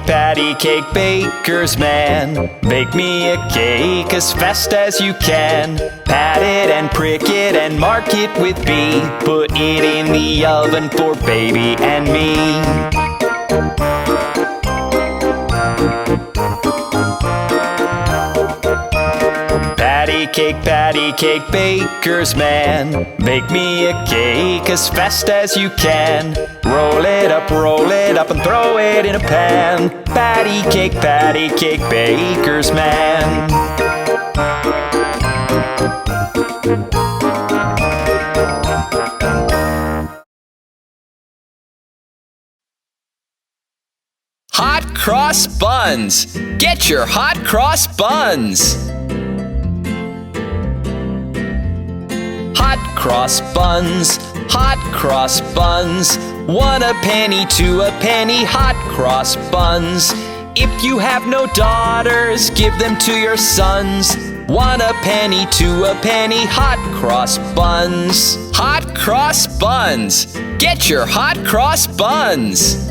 Patty cake, baker's man, bake me a cake as fast as you can. Pat it and prick it and mark it with B. Put it in the oven for baby and me. Patty cake, baker's man, bake me a cake as fast as you can. Roll it up and throw it in a pan. Patty cake, baker's man. Hot Cross Buns! Get your Hot Cross Buns! Hot Cross Buns, Hot Cross Buns. 1 a penny, 2 a penny, Hot Cross Buns. If you have no daughters, give them to your sons. 1 a penny, 2 a penny, Hot Cross Buns. Hot Cross Buns! Get your Hot Cross Buns!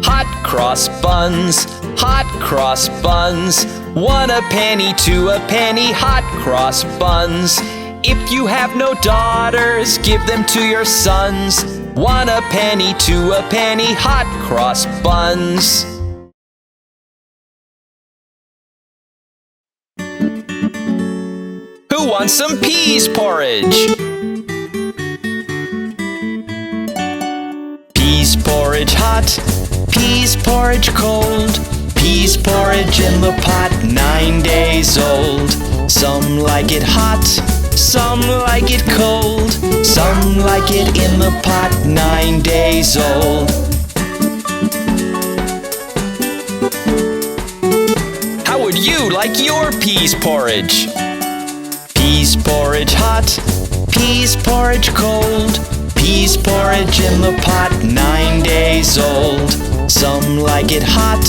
Hot Cross Buns, Hot Cross Buns. 1 a penny, 2 a penny, Hot Cross Buns. If you have no daughters, give them to your sons. 1 a penny, 2 a penny, Hot Cross Buns. Who wants some peas porridge? Peas porridge hot, peas porridge cold. Peas porridge in the pot, 9 days old. Some like it hot, some like it cold. Some like it in the pot, 9 days old. How would you like your peas porridge? Peas porridge hot, peas porridge cold. Peas porridge in the pot, 9 days old. Some like it hot,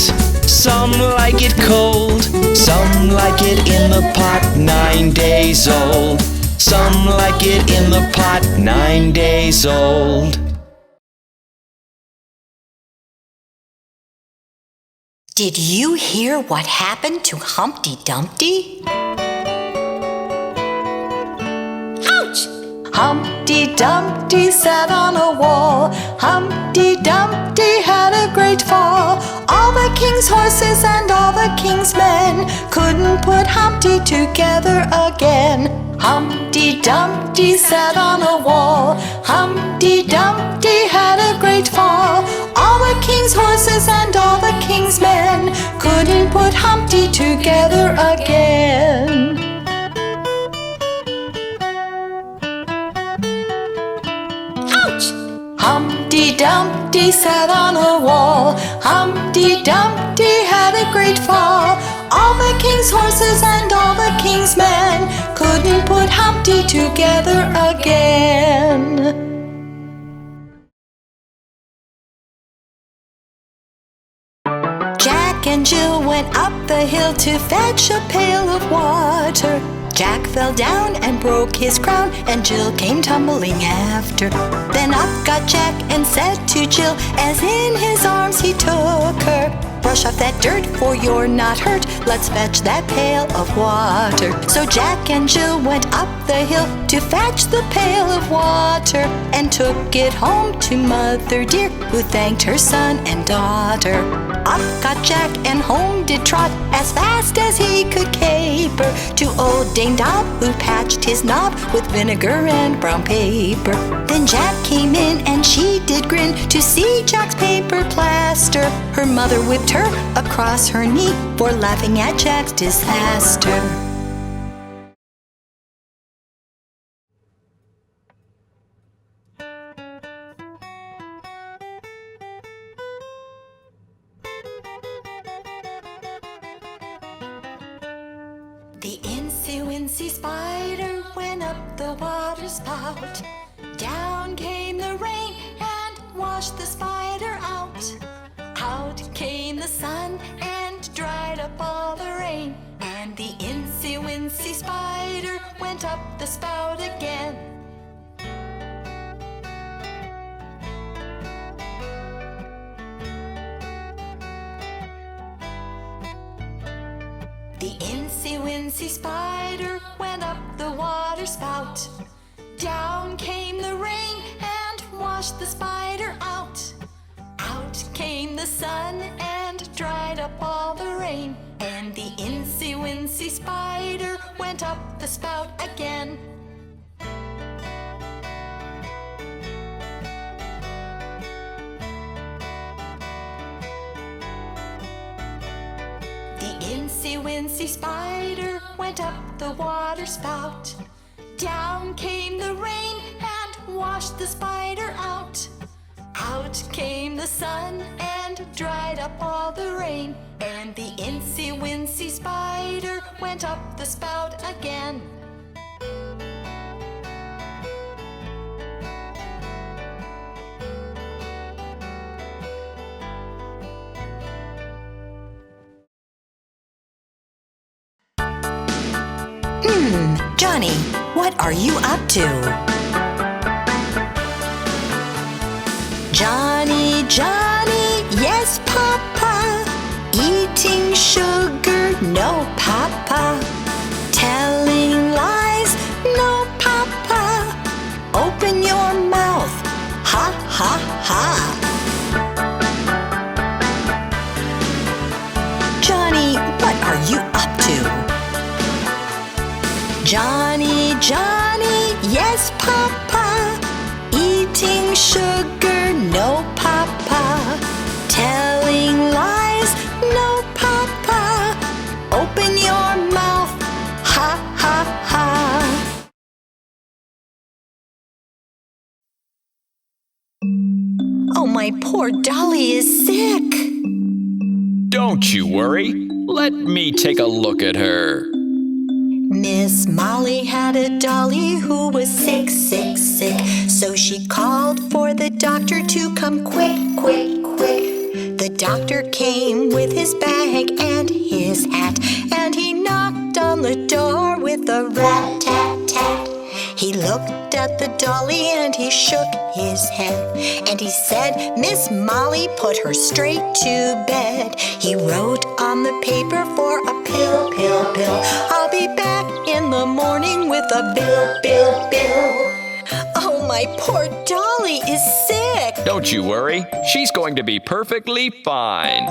some like it cold. Some like it in the pot, 9 days old. Some like it in the pot, 9 days old. Did you hear what happened to Humpty Dumpty? Ouch! Humpty Dumpty sat on a wall. Humpty Dumpty had a great fall. All the king's horses and all the king's men couldn't put Humpty together again. Humpty Dumpty sat on a wall. Humpty Dumpty had a great fall. All the king's horses and all the king's men couldn't put Humpty together again. Humpty Dumpty sat on a wall. Humpty Dumpty had a great fall. All the king's horses and all the king's men couldn't put Humpty together again. Jack and Jill went up the hill to fetch a pail of water. Jack fell down and broke his crown, and Jill came tumbling after. Then up got Jack and said to Jill, as in his arms he took her, brush off that dirt, for you're not hurt. Let's fetch that pail of water. So Jack and Jill went up the hill to fetch the pail of water, and took it home to Mother dear, who thanked her son and daughter. Up got Jack and home did trot, as fast as he could caper, to old Dame Dob, who patched his knob with vinegar and brown paper. Then Jack came in and she did grin to see Jack's paper plaster. Her mother whipped her across her knee for laughing at Jack's disaster. The Wincy spider went up the water spout. Down came the rain and washed the spider out. Out came the sun and dried up all the rain. And the Wincy spider went up the spout again. The Incy spider went up the water spout. Down came the rain and washed the spider out. Out came the sun and dried up all the rain. And the Incy spider went up the spout again. The Incy spider went up the water spout. Down came the rain and washed the spider out. Out came the sun and dried up all the rain. And the Incy spider went up the spout again. Johnny, what are you up to? Johnny, Johnny, yes, Papa. Eating sugar, no, Papa. Telling lies, no, Papa. Open your mouth, ha, ha, ha. Johnny, what are you up to? Johnny, Johnny, yes, Papa. Eating sugar, no, Papa. Telling lies, no, Papa. Open your mouth, ha, ha, ha. Oh, my poor Dolly is sick. Don't you worry. Let me take a look at her. Miss Molly had a dolly who was sick, sick, sick. So she called for the doctor to come quick, quick, quick. The doctor came with his bag and his hat, and he knocked on the door with a rat-tat-tat. He looked at the dolly and he shook his head, and he said, Miss Molly, put her straight to bed. He wrote on the paper for a pill, pill, pill. I'll be back in the morning with a bill, bill, bill. Oh, my poor Dolly is sick. Don't you worry. She's going to be perfectly fine.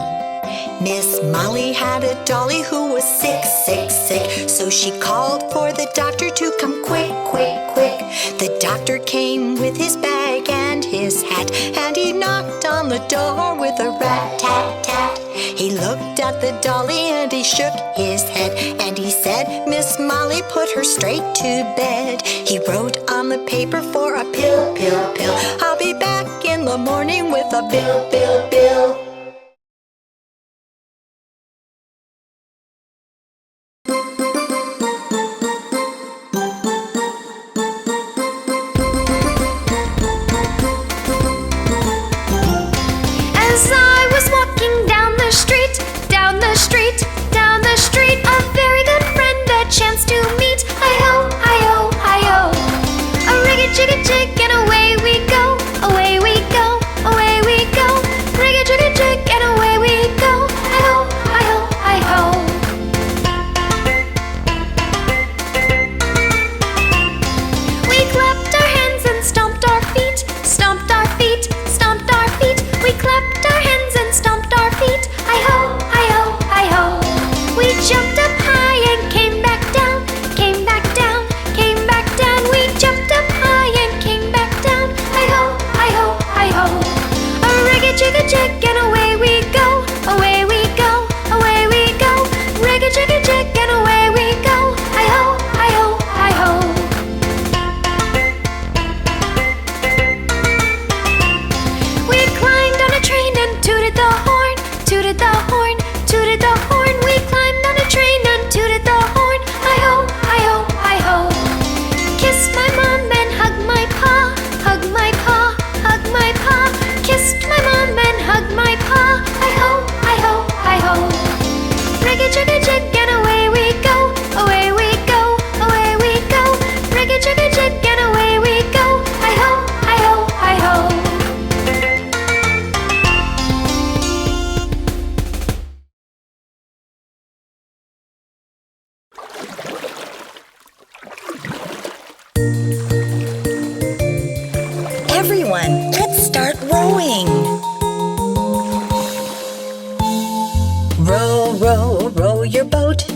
Miss Molly had a dolly who was sick, sick, sick. So she called for the doctor to come quick, quick, quick. The doctor came with his bag and his hat, and he knocked on the door with a rat-tat-tat. He looked at the dolly and he shook his head, and he said, Miss Molly, put her straight to bed. He wrote on the paper for a pill, pill, pill. I'll be back in the morning with a bill, bill, bill. As I was walking down the street, down the street, down the street, a very good friend I chanced to meet. Hi-ho, hi-ho, hi-ho. A riggy-jiggy-jig and away we go, away we go, away we go. Riggy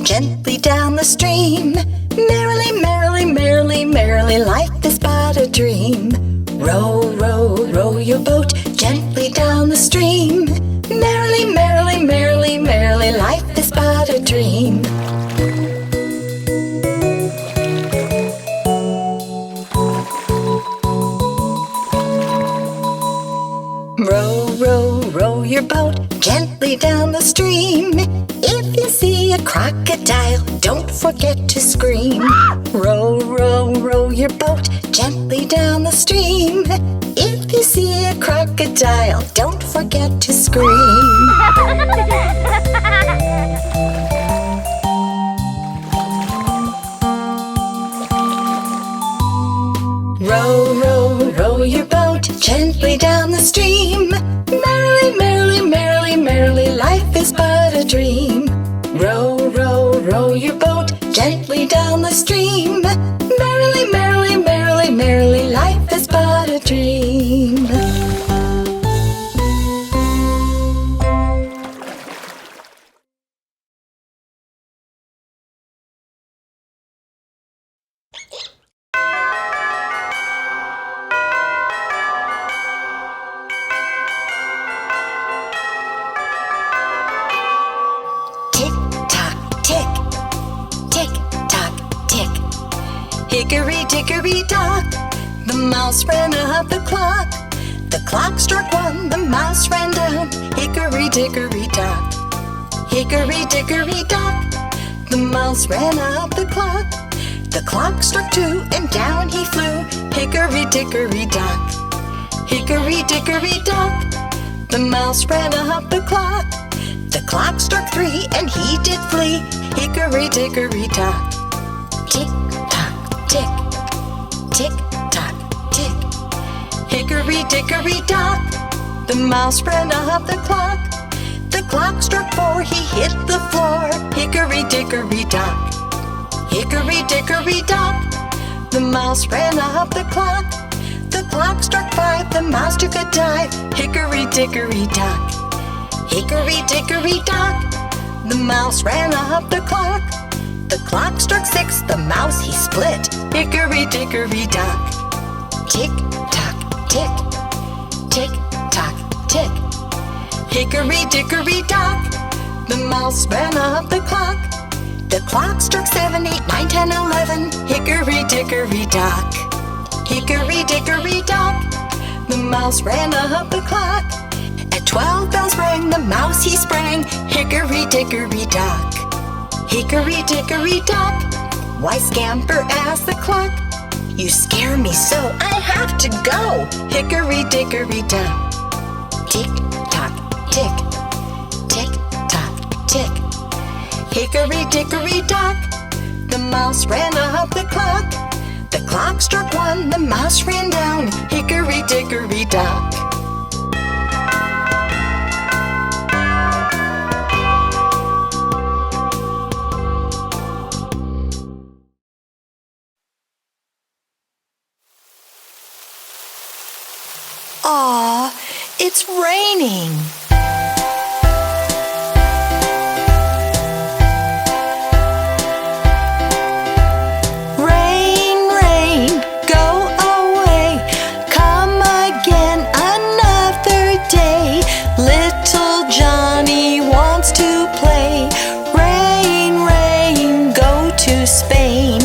gently down the stream. Merrily, merrily, merrily, merrily, life is but a dream. Row, row, row your boat gently down the stream. Merrily, merrily, merrily, merrily, life is but a dream. Row, row, row your boat gently down the stream. If you see a crocodile, don't forget to scream. Row, row, row your boat gently down the stream. If you see a crocodile, don't forget to scream. Row, row, row your boat gently down the stream. Merrily, merrily, merrily, merrily, life is but a dream. Row, row, row your boat gently down the stream. Merrily, merrily, merrily, merrily, life is but a dream. Hickory, dickory, dock, the mouse ran up the clock. The clock struck one, the mouse ran down. Hickory, dickory, dock. Hickory, dickory, dock, the mouse ran up the clock. The clock struck two, and down he flew. Hickory, dickory, dock. Hickory, dickory, dock, the mouse ran up the clock. The clock struck three, and he did flee. Hickory, dickory, dock. Tick, tick, tick, tock, tick. Hickory, dickory, dock, the mouse ran up the clock. The clock struck four, he hit the floor. Hickory, dickory, dock. Hickory, dickory, dock, the mouse ran up the clock. The clock struck five, the mouse took a dive. Hickory, dickory, dock. Hickory, dickory, dock, the mouse ran up the clock. The clock struck six, the mouse he split. Hickory, dickory, dock. Tick, tock, tick. Tick, tock, tick. Hickory, dickory, dock, the mouse ran up the clock. The clock struck 7, 8, 9, 10, 11. Hickory, dickory, dock. Hickory, dickory, dock, the mouse ran up the clock. At 12 bells rang, the mouse he sprang. Hickory, dickory, dock. Hickory, dickory, dock, why scamper as the clock? You scare me so, I have to go. Hickory, dickory, dock. Tick, tock, tick. Tick, tock, tick. Hickory, dickory, dock, the mouse ran up the clock. The clock struck one, the mouse ran down. Hickory, dickory, dock. Aw, it's raining. Rain, rain, go away. Come again another day. Little Johnny wants to play. Rain, rain, go to Spain.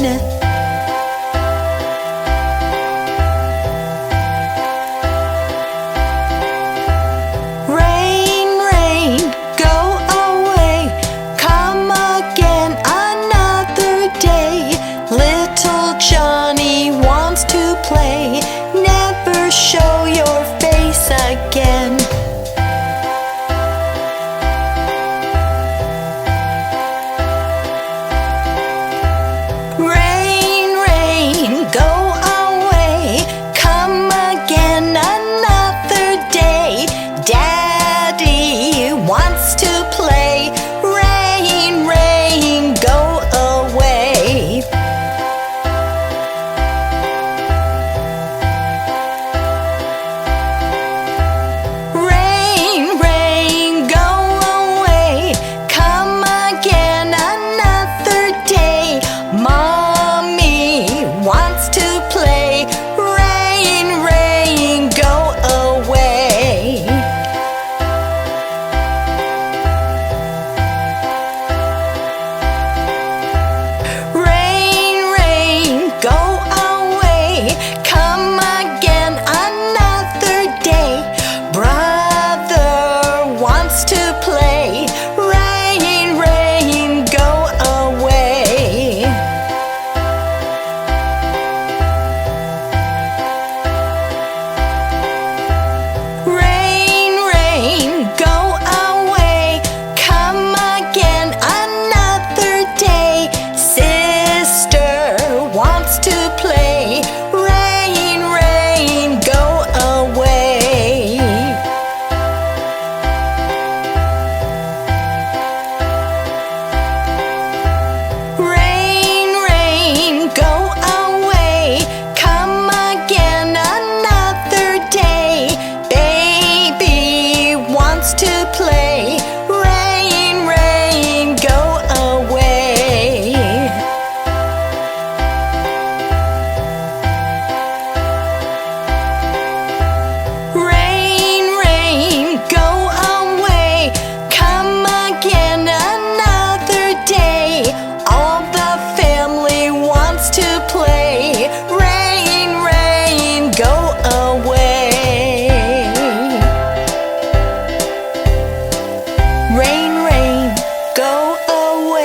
Show your face again. Rain,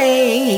sleigh.